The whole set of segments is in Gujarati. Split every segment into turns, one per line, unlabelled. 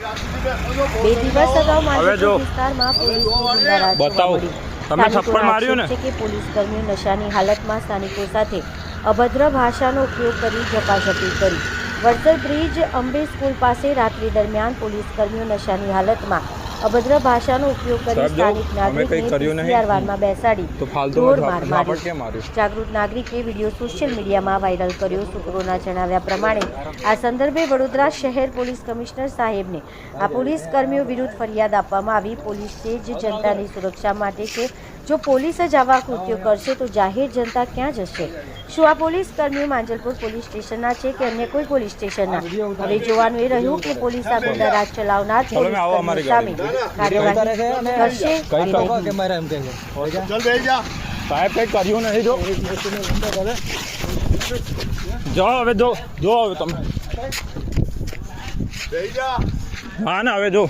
2 દિવસ અગાઉ માંજલપુર વિસ્તારમાં પોલીસની ગુંડારાજ જોવા મળી। સ્થાનિકોનો આક્ષેપ છે કે પોલીસ કર્મીઓ નશાની હાલતમાં સ્થાનિકો સાથે અભદ્ર ભાષાનો ઉપયોગ કરી ઝપાઝપી કરી। વડસર બ્રિજ અંબે સ્કૂલ પાસે રાત્રિ દરમિયાન પોલીસ કર્મીઓ નશાની હાલતમાં અભદ્ર ભાષાનો ઉપયોગ કરી સ્થાનિક નાગરિકને પીસીઆર વાનમાં બેસાડી ઢોરમાર માર્યો। જાગૃત નાગરિકે વિડીયો સોશિયલ મીડિયામાં વાયરલ કર્યો। સૂત્રોના જણાવ્યા પ્રમાણે આ સંદર્ભે વડોદરા શહેર પોલીસ કમિશનર સાહેબને આ પોલીસ કર્મીઓ વિરુદ્ધ ફરિયાદ આપવામાં આવી। પોલીસ છે જે જનતાની સુરક્ષા માટે છે, જો પોલીસ જ આવા કૃત્યો કરશે તો જાહેર જનતા ક્યાં જશે? શું આ પોલીસ કર્મીઓ માંજલપુર પોલીસ સ્ટેશનના છે કે અન્ય કોઈ પોલીસ સ્ટેશનના? હવે જોવાનું એ રહ્યું કે પોલીસ આ ગુંડારાજ ચલાવનાર પોલીસ કર્મીઓ સામે કાર્યવાહી કરશે કે નહીં।
સાહેબ કઈ કર્યું નહીં, જો હવે જો હવે તમે હા ને હવે જો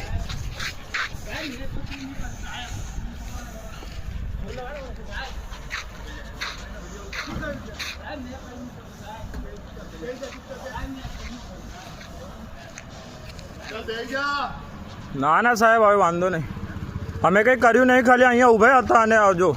ના ના સાહેબ હવે વાંધો નહીં, અમે કંઈ કર્યું નહીં, ખાલી અહીંયા ઊભા હતા અને આવજો।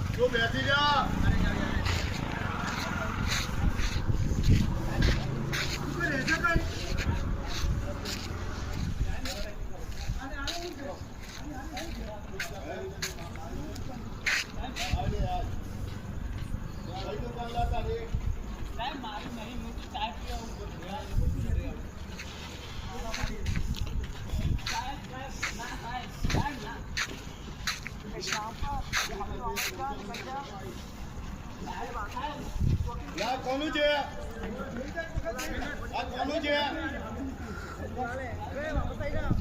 કોનું છે?